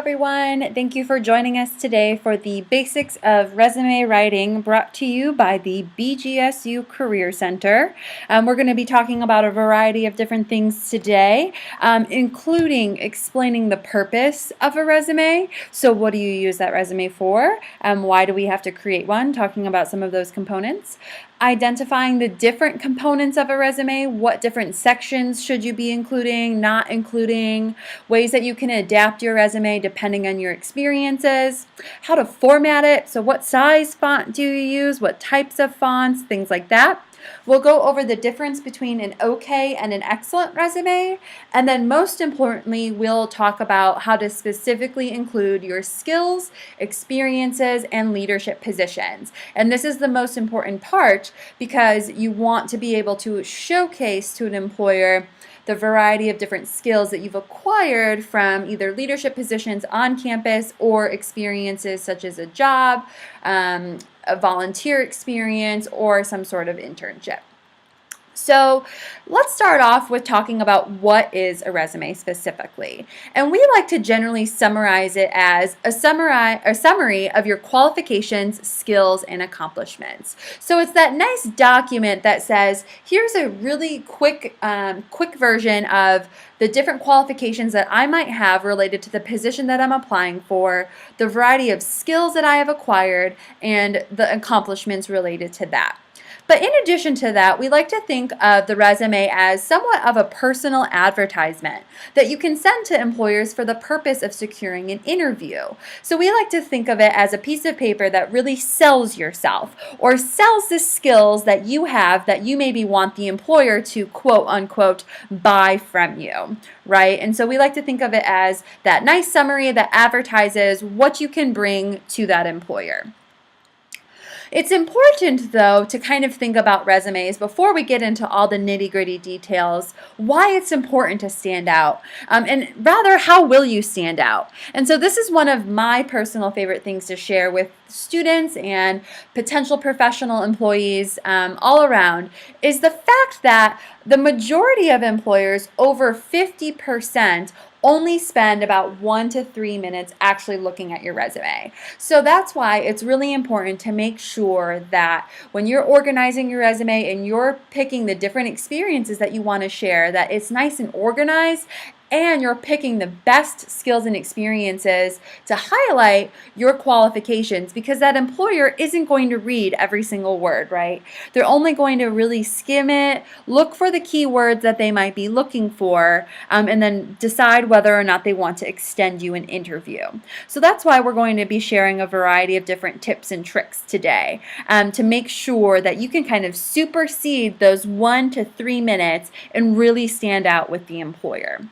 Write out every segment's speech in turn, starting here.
everyone. Thank you for joining us today for the Basics of Resume Writing brought to you by the BGSU Career Center. We're going to be talking about a variety of different things today, including explaining the purpose of a resume. So what do you use that resume for? Why do we have to create one? Talking about some of those components. Identifying the different components of a resume, what different sections should you be including, not including, ways that you can adapt your resume depending on your experiences, how to format it, so what size font do you use, what types of fonts, things like that. We'll go over the difference between an okay and an excellent resume, and then most importantly, we'll talk about how to specifically include your skills, experiences, and leadership positions. And this is the most important part because you want to be able to showcase to an employer the variety of different skills that you've acquired from either leadership positions on campus or experiences such as a job, a volunteer experience, or some sort of internship. So let's start off with talking about what is a resume specifically. And we like to generally summarize it as a summary of your qualifications, skills, and accomplishments. So it's that nice document that says, here's a really quick version of the different qualifications that I might have related to the position that I'm applying for, the variety of skills that I have acquired, and the accomplishments related to that. But in addition to that, we like to think of the resume as somewhat of a personal advertisement that you can send to employers for the purpose of securing an interview. So we like to think of it as a piece of paper that really sells yourself or sells the skills that you have that you maybe want the employer to quote unquote buy from you, right? And so we like to think of it as that nice summary that advertises what you can bring to that employer. It's important, though, to kind of think about resumes before we get into all the nitty-gritty details, why it's important to stand out, and rather, how will you stand out? And so this is one of my personal favorite things to share with students and potential professional employees all around, is the fact that the majority of employers, over 50%, only spend about 1 to 3 minutes actually looking at your resume. So that's why it's really important to make sure that when you're organizing your resume and you're picking the different experiences that you want to share, that it's nice and organized and you're picking the best skills and experiences to highlight your qualifications, because that employer isn't going to read every single word, right? They're only going to really skim it, look for the keywords that they might be looking for, and then decide whether or not they want to extend you an interview. So that's why we're going to be sharing a variety of different tips and tricks today to make sure that you can kind of supersede those 1 to 3 minutes and really stand out with the employer.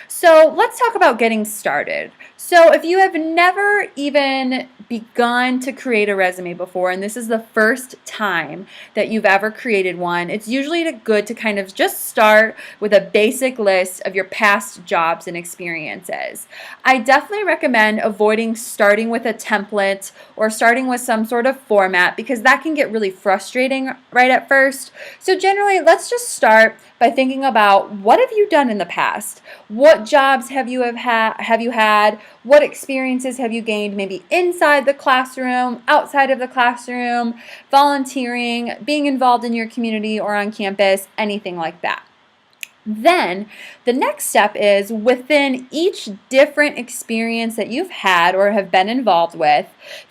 So let's talk about getting started. So if you have never even begun to create a resume before, and this is the first time that you've ever created one, it's usually good to kind of just start with a basic list of your past jobs and experiences. I definitely recommend avoiding starting with a template or starting with some sort of format, because that can get really frustrating right at first. So generally, let's just start by thinking about, what have you done in the past? What jobs have you had? What experiences have you gained, maybe inside the classroom, outside of the classroom, volunteering, being involved in your community or on campus, anything like that. Then the next step is, within each different experience that you've had or have been involved with,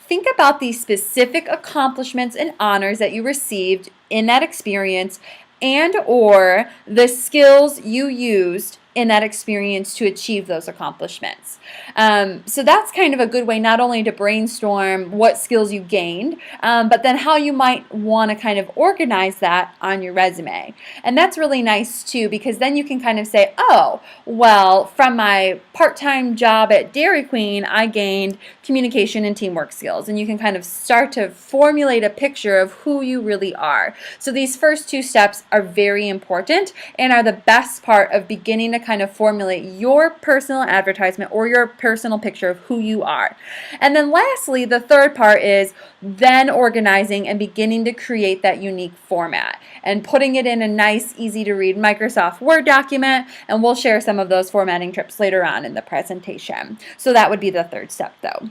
think about the specific accomplishments and honors that you received in that experience, and or the skills you used in that experience to achieve those accomplishments. So that's kind of a good way not only to brainstorm what skills you gained, but then how you might want to kind of organize that on your resume. And that's really nice too, because then you can kind of say, oh, well, from my part-time job at Dairy Queen, I gained communication and teamwork skills. And you can kind of start to formulate a picture of who you really are. So these first two steps are very important and are the best part of beginning to kind of formulate your personal advertisement or your personal picture of who you are. And then lastly, the third part is then organizing and beginning to create that unique format and putting it in a nice, easy to read Microsoft Word document. And we'll share some of those formatting tips later on in the presentation. So that would be the third step though.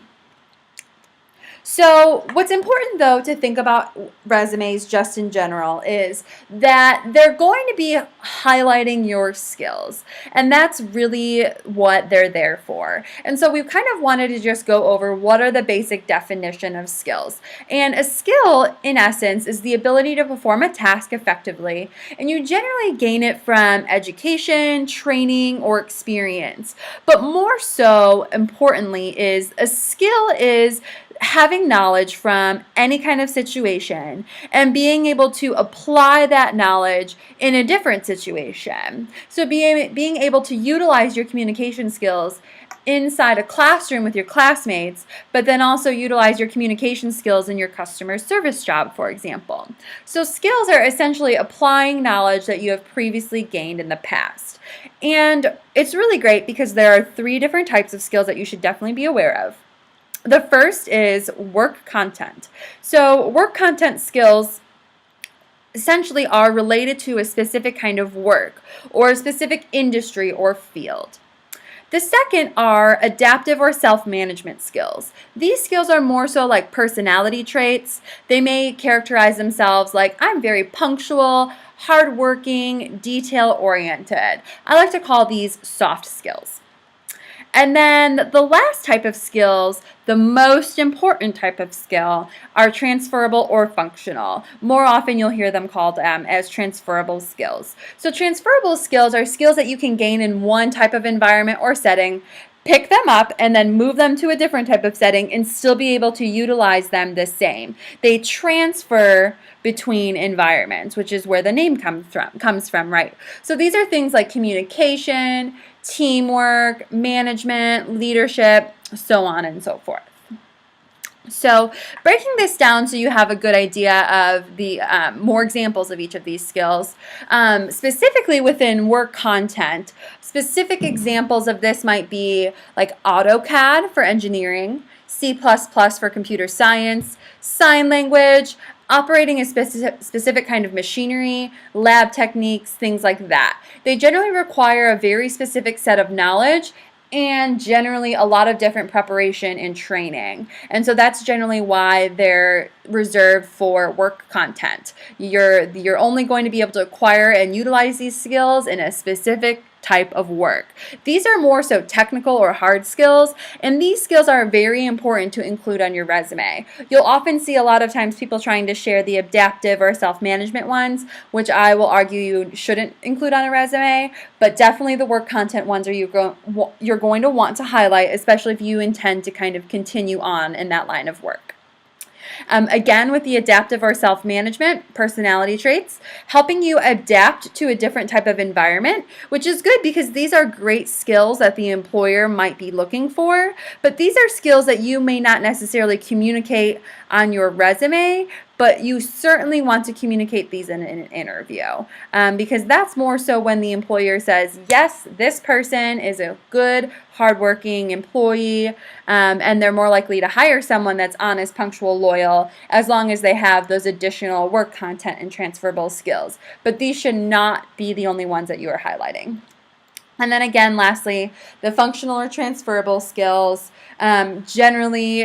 So what's important though to think about resumes just in general is that they're going to be highlighting your skills, and that's really what they're there for. And so we've kind of wanted to just go over what are the basic definition of skills. And a skill in essence is the ability to perform a task effectively, and you generally gain it from education, training, or experience. But more so importantly is a skill is having knowledge from any kind of situation and being able to apply that knowledge in a different situation. So being able to utilize your communication skills inside a classroom with your classmates, but then also utilize your communication skills in your customer service job, for example. So skills are essentially applying knowledge that you have previously gained in the past. And it's really great because there are 3 different types of skills that you should definitely be aware of. The first is work content. So work content skills essentially are related to a specific kind of work or a specific industry or field. The second are adaptive or self-management skills. These skills are more so like personality traits. They may characterize themselves like, I'm very punctual, hardworking, detail-oriented. I like to call these soft skills. And then the last type of skills, the most important type of skill, are transferable or functional. More often you'll hear them called as transferable skills. So transferable skills are skills that you can gain in one type of environment or setting, pick them up, and then move them to a different type of setting and still be able to utilize them the same. They transfer between environments, which is where the name comes from, right? So these are things like communication, teamwork, management, leadership, so on and so forth. So breaking this down so you have a good idea of the more examples of each of these skills, specifically within work content, specific examples of this might be like AutoCAD for engineering, C++ for computer science, sign language, operating a specific kind of machinery, lab techniques, things like that. They generally require a very specific set of knowledge and generally a lot of different preparation and training. And so that's generally why they're reserved for work content. You're only going to be able to acquire and utilize these skills in a specific type of work. These are more so technical or hard skills, and these skills are very important to include on your resume. You'll often see a lot of times people trying to share the adaptive or self-management ones, which I will argue you shouldn't include on a resume, but definitely the work content ones are you're going to want to highlight, especially if you intend to kind of continue on in that line of work. Again, with the adaptive or self-management, personality traits, helping you adapt to a different type of environment, which is good because these are great skills that the employer might be looking for, but these are skills that you may not necessarily communicate on your resume, but you certainly want to communicate these in an interview because that's more so when the employer says, yes, this person is a good, hardworking employee, and they're more likely to hire someone that's honest, punctual, loyal, as long as they have those additional work content and transferable skills. But these should not be the only ones that you are highlighting. And then again, lastly, the functional or transferable skills. Generally,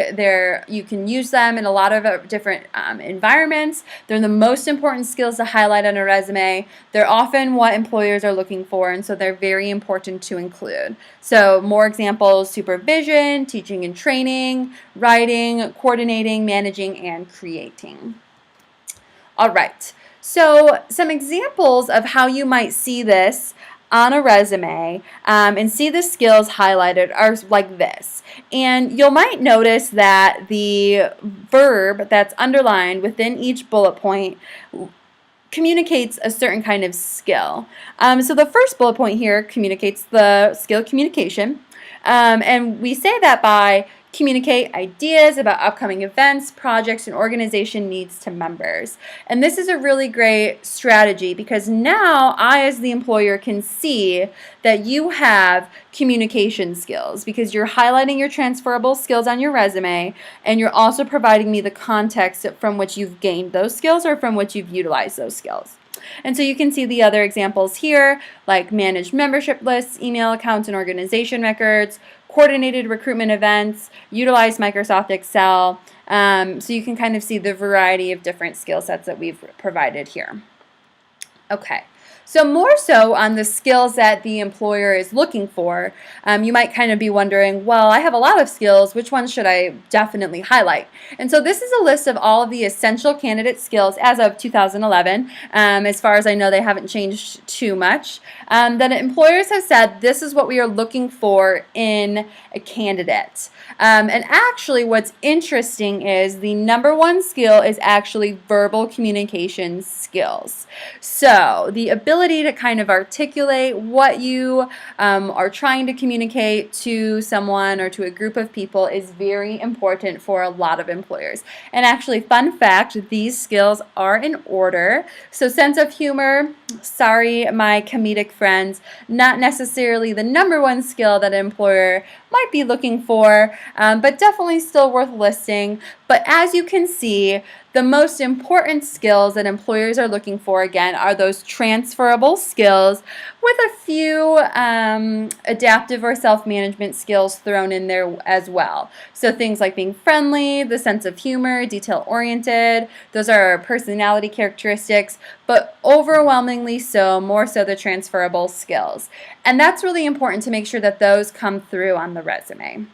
you can use them in a lot of different environments. They're the most important skills to highlight on a resume. They're often what employers are looking for, and so they're very important to include. So more examples: supervision, teaching and training, writing, coordinating, managing, and creating. All right, so some examples of how you might see this on a resume and see the skills highlighted are like this. And you might notice that the verb that's underlined within each bullet point communicates a certain kind of skill. So the first bullet point here communicates the skill communication. And we say that by communicate ideas about upcoming events, projects, and organization needs to members. And this is a really great strategy because now I, as the employer, can see that you have communication skills because you're highlighting your transferable skills on your resume, and you're also providing me the context from which you've gained those skills or from which you've utilized those skills. And so you can see the other examples here, like managed membership lists, email accounts and organization records, coordinated recruitment events, utilize Microsoft Excel. So you can kind of see the variety of different skill sets that we've provided here. Okay. So more so on the skills that the employer is looking for, you might kind of be wondering, well, I have a lot of skills, which ones should I definitely highlight? And so this is a list of all of the essential candidate skills as of 2011. As far as I know, they haven't changed too much. That employers have said this is what we are looking for in a candidate. And actually what's interesting is the number one skill is actually verbal communication skills. So the ability to kind of articulate what you are trying to communicate to someone or to a group of people is very important for a lot of employers. And actually, fun fact, these skills are in order. So sense of humor, sorry my comedic friends, not necessarily the number one skill that an employer might be looking for, but definitely still worth listing. But as you can see, the most important skills that employers are looking for, again, are those transferable skills with a few adaptive or self-management skills thrown in there as well. So things like being friendly, the sense of humor, detail-oriented, those are personality characteristics, but overwhelmingly so, more so the transferable skills. And that's really important to make sure that those come through on the resume.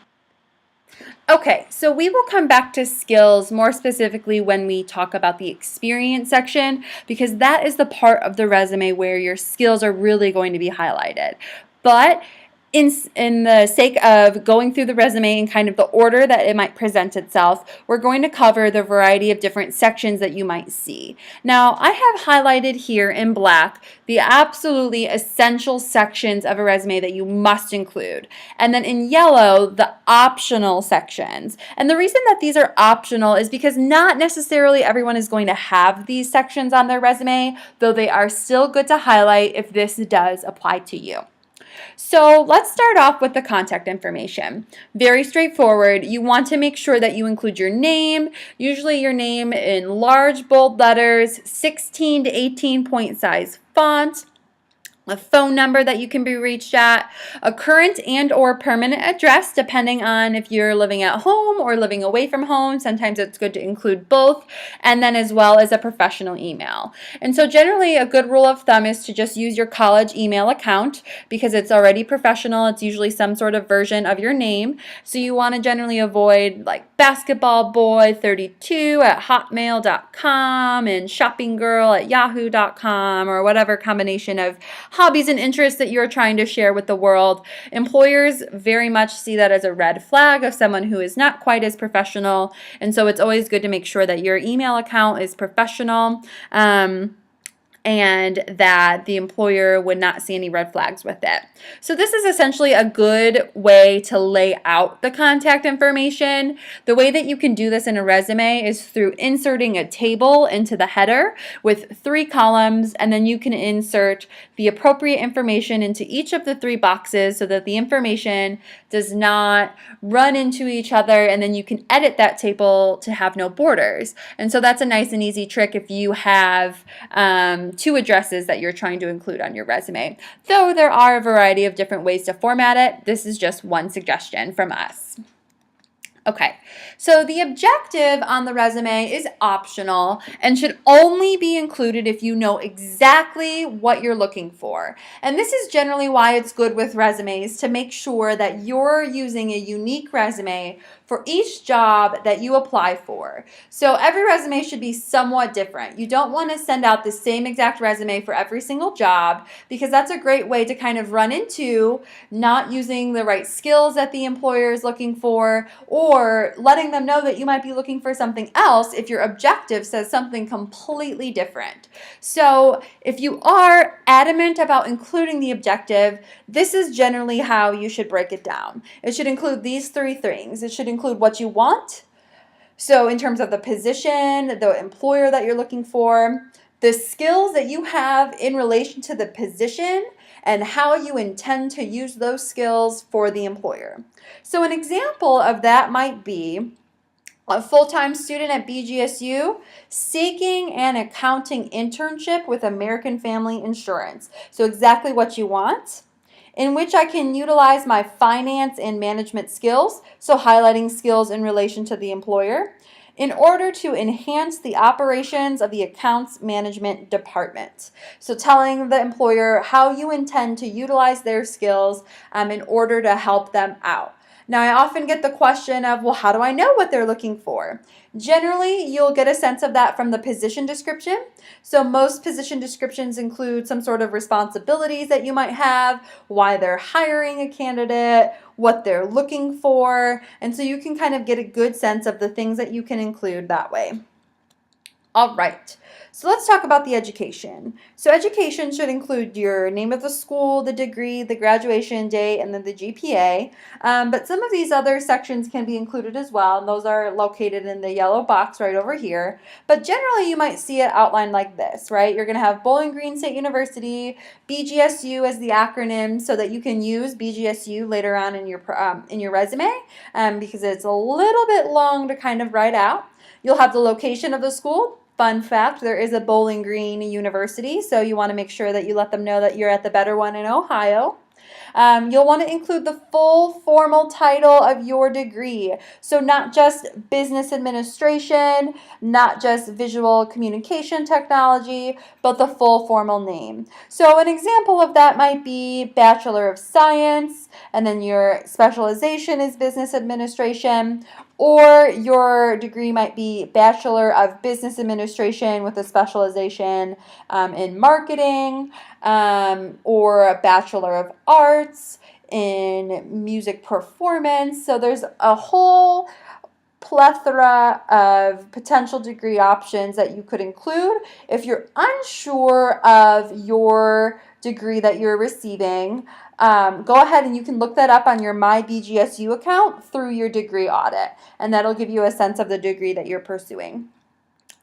Okay, so we will come back to skills more specifically when we talk about the experience section, because that is the part of the resume where your skills are really going to be highlighted. But in the sake of going through the resume in kind of the order that it might present itself, we're going to cover the variety of different sections that you might see. Now, I have highlighted here in black the absolutely essential sections of a resume that you must include. And then in yellow, the optional sections. And the reason that these are optional is because not necessarily everyone is going to have these sections on their resume, though they are still good to highlight if this does apply to you. So let's start off with the contact information. Very straightforward. You want to make sure that you include your name, usually your name in large bold letters, 16 to 18 point size font, a phone number that you can be reached at, a current and or permanent address depending on if you're living at home or living away from home. Sometimes it's good to include both, and then as well as a professional email. And so generally a good rule of thumb is to just use your college email account because it's already professional. It's usually some sort of version of your name. So you want to generally avoid like basketballboy32 at hotmail.com and shoppinggirl at yahoo.com or whatever combination of hobbies and interests that you're trying to share with the world. Employers very much see that as a red flag of someone who is not quite as professional, and so it's always good to make sure that your email account is professional. And that the employer would not see any red flags with it. So this is essentially a good way to lay out the contact information. The way that you can do this in a resume is through inserting a table into the header with 3 columns, and then you can insert the appropriate information into each of the 3 boxes so that the information does not run into each other, and then you can edit that table to have no borders. And so that's a nice and easy trick if you have 2 addresses that you're trying to include on your resume. Though there are a variety of different ways to format it, this is just one suggestion from us. Okay, so the objective on the resume is optional and should only be included if you know exactly what you're looking for. And this is generally why it's good with resumes, to make sure that you're using a unique resume for each job that you apply for. So every resume should be somewhat different. You don't want to send out the same exact resume for every single job, because that's a great way to kind of run into not using the right skills that the employer is looking for, or or letting them know that you might be looking for something else if your objective says something completely different. So if you are adamant about including the objective, this is generally how you should break it down. It should include these three things. It should include what you want. So in terms of the position, the employer that you're looking for, the skills that you have in relation to the position, and how you intend to use those skills for the employer. So an example of that might be a full-time student at BGSU seeking an accounting internship with American Family Insurance. So exactly what you want, in which I can utilize my finance and management skills, so highlighting skills in relation to the employer, in order to enhance the operations of the accounts management department. So telling the employer how you intend to utilize their skills in order to help them out. Now, I often get the question of, well, how do I know what they're looking for? Generally, you'll get a sense of that from the position description. So most position descriptions include some sort of responsibilities that you might have, why they're hiring a candidate, what they're looking for, and so you can kind of get a good sense of the things that you can include that way. All right, so let's talk about the education. So education should include your name of the school, the degree, the graduation date, and then the GPA. But some of these other sections can be included as well, and those are located in the yellow box right over here. But generally, you might see it outlined like this, right? You're going to have Bowling Green State University, BGSU as the acronym, so that you can use BGSU later on in your resume, because it's a little bit long to kind of write out. You'll have the location of the school. Fun fact, there is a Bowling Green University, so you want to make sure that you let them know that you're at the better one in Ohio. You'll want to include the full formal title of your degree. So not just business administration, not just visual communication technology, but the full formal name. So an example of that might be Bachelor of Science, and then your specialization is business administration, or your degree might be Bachelor of Business Administration with a specialization in marketing, or a Bachelor of Arts in music performance. So there's a whole plethora of potential degree options that you could include. If you're unsure of your degree that you're receiving, go ahead and you can look that up on your My BGSU account through your degree audit, and that'll give you a sense of the degree that you're pursuing.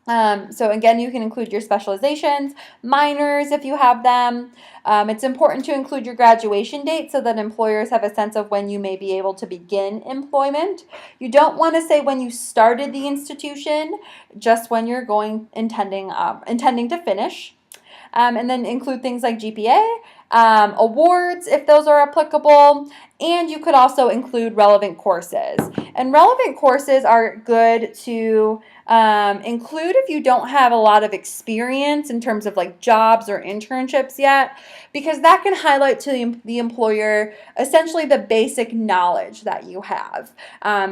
So again, you can include your specializations, minors if you have them. It's important to include your graduation date so that employers have a sense of when you may be able to begin employment. You don't want to say when you started the institution, just when you're intending to finish. And then include things like GPA, awards if those are applicable, and you could also include relevant courses. And relevant courses are good to include if you don't have a lot of experience in terms of like jobs or internships yet, because that can highlight to the employer essentially the basic knowledge that you have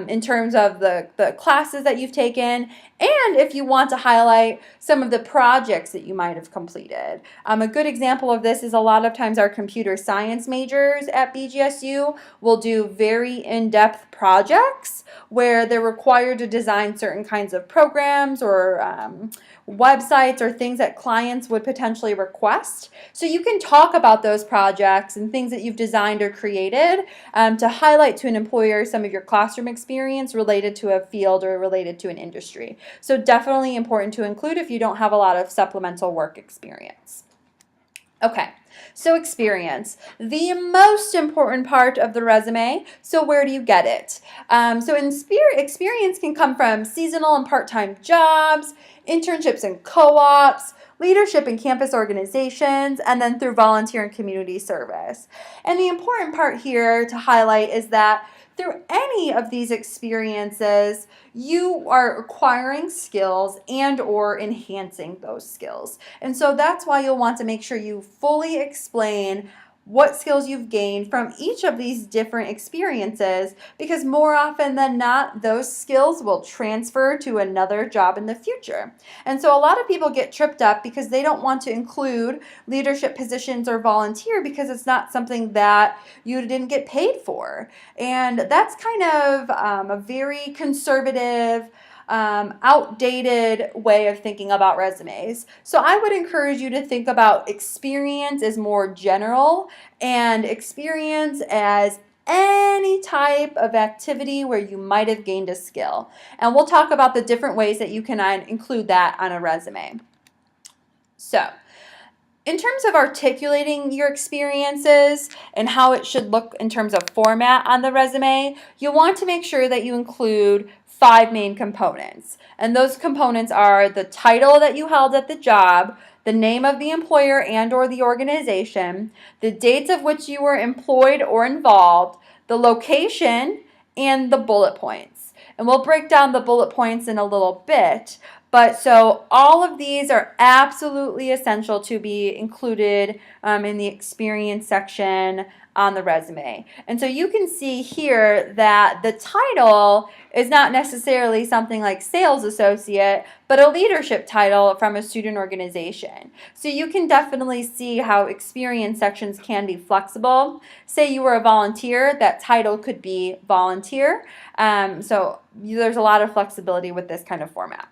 in terms of the classes that you've taken, and if you want to highlight some of the projects that you might have completed. A good example of this is a lot of times our computer science majors at BGSU will do very in-depth projects where they're required to design certain kinds of programs or websites or things that clients would potentially request. So you can talk about those projects and things that you've designed or created to highlight to an employer some of your classroom experience related to a field or related to an industry. So definitely important to include if you don't have a lot of supplemental work experience. Okay, so experience, the most important part of the resume. So where do you get it? So experience can come from seasonal and part-time jobs, internships and co-ops, leadership in campus organizations, and then through volunteer and community service. And the important part here to highlight is that through any of these experiences, you are acquiring skills and or enhancing those skills. And so that's why you'll want to make sure you fully explain what skills you've gained from each of these different experiences, because more often than not, those skills will transfer to another job in the future. And so a lot of people get tripped up because they don't want to include leadership positions or volunteer because it's not something that you didn't get paid for. And that's kind of a very conservative, outdated way of thinking about resumes. So I would encourage you to think about experience as more general and experience as any type of activity where you might have gained a skill. And we'll talk about the different ways that you can include that on a resume. So, in terms of articulating your experiences and how it should look in terms of format on the resume, you'll want to make sure that you include 5 main components. And those components are the title that you held at the job, the name of the employer and or the organization, the dates of which you were employed or involved, the location, and the bullet points. And we'll break down the bullet points in a little bit. But so all of these are absolutely essential to be included in the experience section on the resume. And so you can see here that the title is not necessarily something like sales associate, but a leadership title from a student organization. So you can definitely see how experience sections can be flexible. Say you were a volunteer, that title could be volunteer. So there's a lot of flexibility with this kind of format.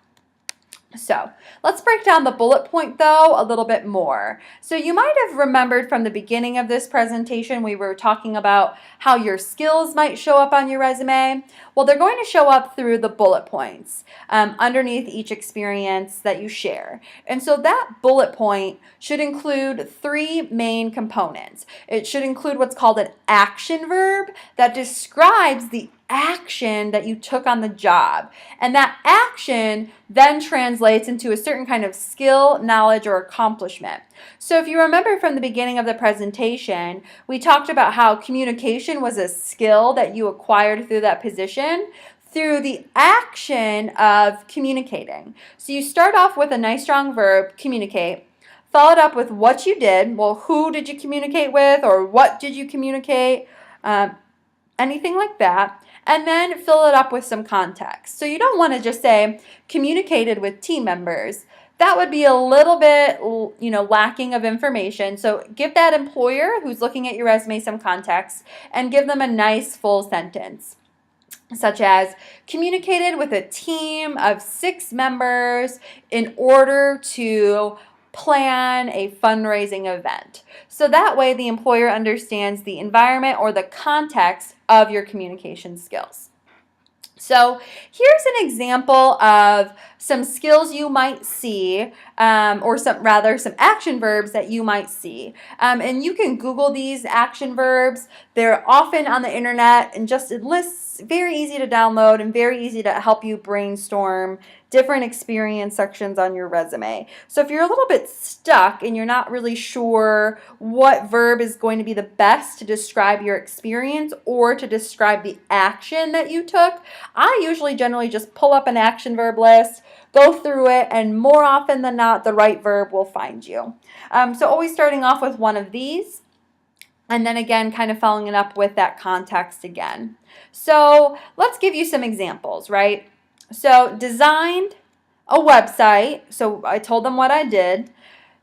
So let's break down the bullet point though a little bit more. So you might have remembered from the beginning of this presentation, we were talking about how your skills might show up on your resume. Well, they're going to show up through the bullet points underneath each experience that you share. And so that bullet point should include 3 main components. It should include what's called an action verb that describes the action that you took on the job. And that action then translates into a certain kind of skill, knowledge, or accomplishment. So if you remember from the beginning of the presentation, we talked about how communication was a skill that you acquired through that position through the action of communicating. So you start off with a nice strong verb, communicate, followed up with what you did. Well, who did you communicate with, or what did you communicate? Anything like that. And then fill it up with some context. So you don't want to just say communicated with team members. That would be a little bit, lacking of information. So give that employer who's looking at your resume some context and give them a nice full sentence, such as communicated with a team of 6 members in order to plan a fundraising event. So that way the employer understands the environment or the context of your communication skills. So here's an example of some skills you might see, or some action verbs that you might see. And you can Google these action verbs. They're often on the internet and just it lists, very easy to download and very easy to help you brainstorm different experience sections on your resume. So if you're a little bit stuck and you're not really sure what verb is going to be the best to describe your experience or to describe the action that you took, I usually generally just pull up an action verb list, go through it, and more often than not, the right verb will find you. So always starting off with one of these, and then again, kind of following it up with that context again. So let's give you some examples, right? So designed a website. So I told them what I did.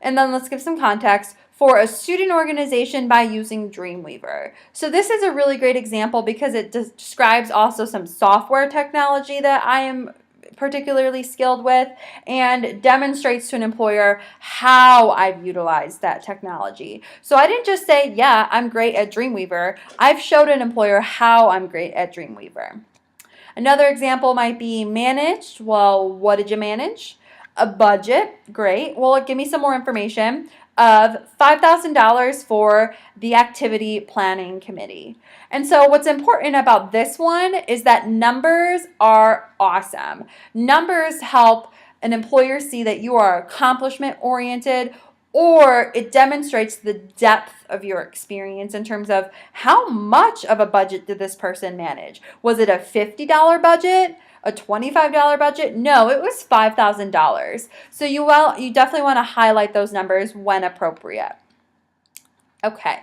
And then let's give some context for a student organization by using Dreamweaver. So this is a really great example because it describes also some software technology that I am particularly skilled with and demonstrates to an employer how I've utilized that technology. So I didn't just say, yeah, I'm great at Dreamweaver. I've showed an employer how I'm great at Dreamweaver. Another example might be managed. Well, what did you manage? A budget. Great. Well, give me some more information of $5,000 for the activity planning committee. And so what's important about this one is that numbers are awesome. Numbers help an employer see that you are accomplishment oriented, or it demonstrates the depth of your experience in terms of how much of a budget did this person manage. Was it a $50 budget? A $25 budget? No, it was $5,000. So you definitely want to highlight those numbers when appropriate. Okay,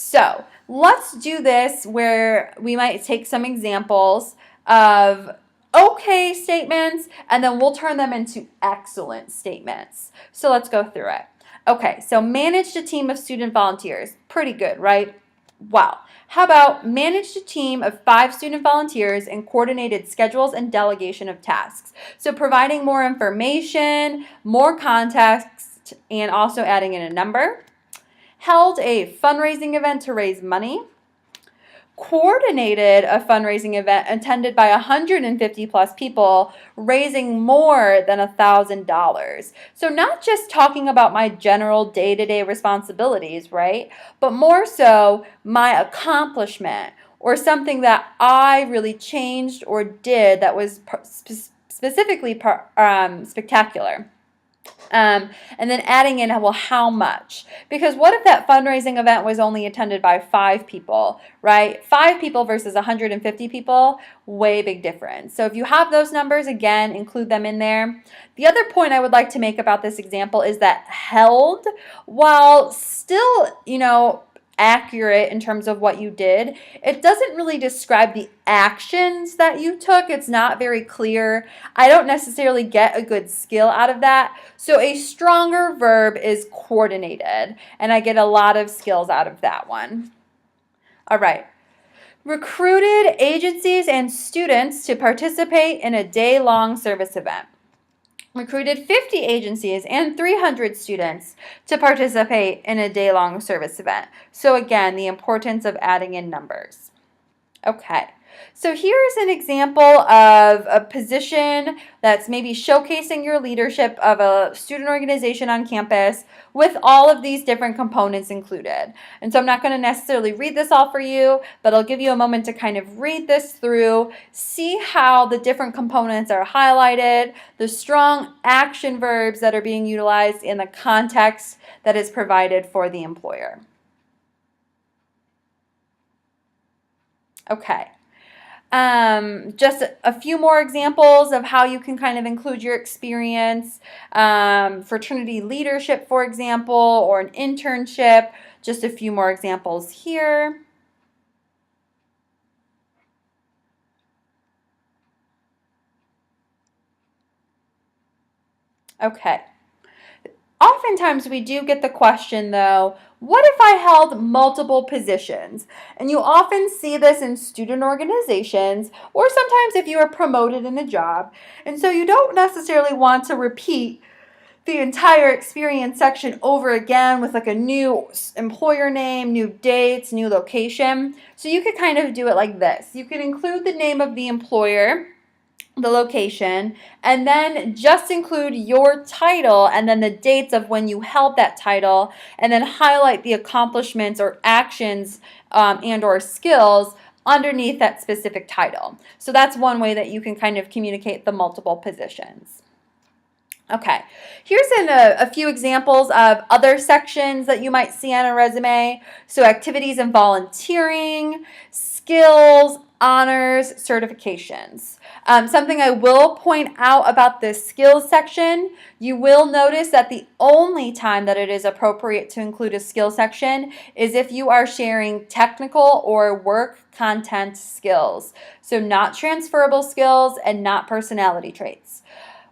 So let's do this where we might take some examples of okay statements, and then we'll turn them into excellent statements. So let's go through it. Okay, so managed a team of student volunteers. Pretty good, right? Wow. How about managed a team of 5 student volunteers and coordinated schedules and delegation of tasks? So providing more information, more context, and also adding in a number. Held a fundraising event to raise money. Coordinated a fundraising event attended by 150 plus people, raising more than $1,000. So not just talking about my general day-to-day responsibilities, right? But more so my accomplishment or something that I really changed or did that was specifically spectacular. And then adding in, well, how much? Because what if that fundraising event was only attended by 5 people, right? 5 people versus 150 people, way big difference. So if you have those numbers, again, include them in there. The other point I would like to make about this example is that held, while still, accurate in terms of what you did, it doesn't really describe the actions that you took. It's not very clear. I don't necessarily get a good skill out of that. So a stronger verb is coordinated, and I get a lot of skills out of that one. All right. Recruited agencies and students to participate in a day-long service event. Recruited 50 agencies and 300 students to participate in a day-long service event. So again, the importance of adding in numbers. Okay, so here's an example of a position that's maybe showcasing your leadership of a student organization on campus with all of these different components included. And so I'm not going to necessarily read this all for you, but I'll give you a moment to kind of read this through, see how the different components are highlighted, the strong action verbs that are being utilized in the context that is provided for the employer. Okay. Just a few more examples of how you can kind of include your experience. Fraternity leadership, for example, or an internship. Just a few more examples here. Okay. Oftentimes we do get the question though, what if I held multiple positions? And you often see this in student organizations or sometimes if you are promoted in a job. And so you don't necessarily want to repeat the entire experience section over again with like a new employer name, new dates, new location. So you could kind of do it like this. You could include the name of the employer, the location, and then just include your title and then the dates of when you held that title, and then highlight the accomplishments or actions and or skills underneath that specific title. So that's one way that you can kind of communicate the multiple positions. Okay, here's a few examples of other sections that you might see on a resume. So activities and volunteering, skills, honors, certifications. Something I will point out about this skills section, you will notice that the only time that it is appropriate to include a skill section is if you are sharing technical or work content skills. So not transferable skills and not personality traits.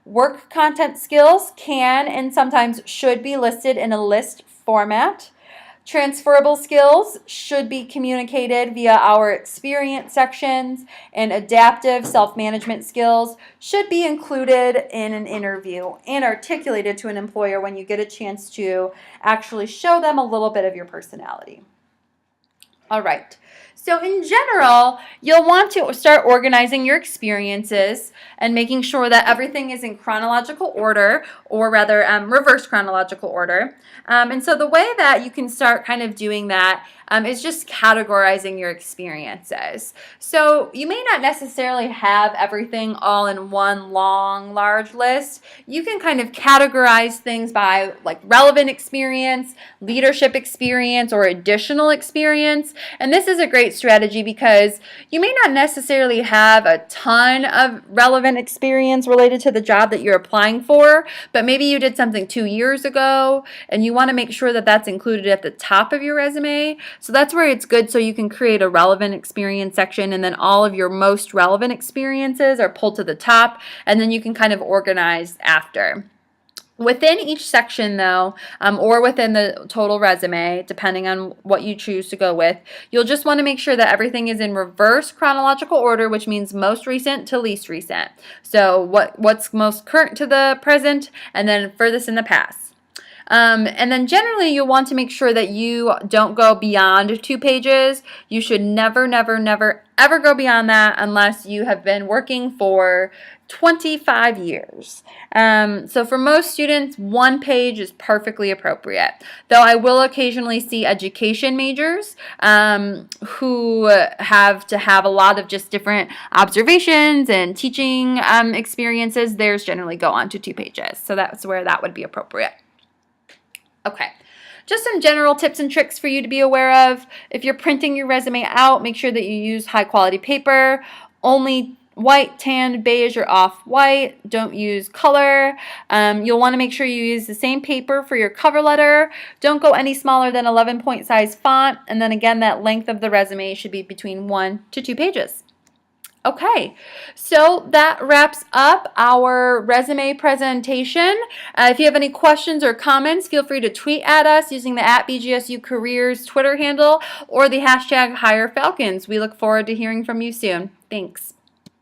Work content skills can and sometimes should be listed in a list format. Transferable skills should be communicated via our experience sections, and adaptive self-management skills should be included in an interview and articulated to an employer when you get a chance to actually show them a little bit of your personality. All right. So in general, you'll want to start organizing your experiences and making sure that everything is in chronological order, or rather reverse chronological order. And so the way that you can start kind of doing that is just categorizing your experiences. So you may not necessarily have everything all in one long, large list. You can kind of categorize things by like relevant experience, leadership experience, or additional experience. And this is a great strategy because you may not necessarily have a ton of relevant experience related to the job that you're applying for, but maybe you did something 2 years ago and you want to make sure that that's included at the top of your resume. So that's where it's good, so you can create a relevant experience section, and then all of your most relevant experiences are pulled to the top, and then you can kind of organize after. Within each section, though, or within the total resume, depending on what you choose to go with, you'll just want to make sure that everything is in reverse chronological order, which means most recent to least recent. So what's most current to the present, and then furthest in the past. And then generally you'll want to make sure that you don't go beyond 2 pages. You should never, never, never, ever go beyond that unless you have been working for 25 years. So for most students, 1 page is perfectly appropriate. Though I will occasionally see education majors who have to have a lot of just different observations and teaching experiences. Theirs generally go on to 2 pages. So that's where that would be appropriate. Okay, just some general tips and tricks for you to be aware of. If you're printing your resume out, make sure that you use high quality paper, only white, tan, beige, or off-white. Don't use color. You'll want to make sure you use the same paper for your cover letter. Don't go any smaller than 11-point size font. And then again, that length of the resume should be between 1 to 2 pages. Okay, so that wraps up our resume presentation. If you have any questions or comments, feel free to tweet at us using the @BGSU Careers Twitter handle or the hashtag HireFalcons. We look forward to hearing from you soon. Thanks.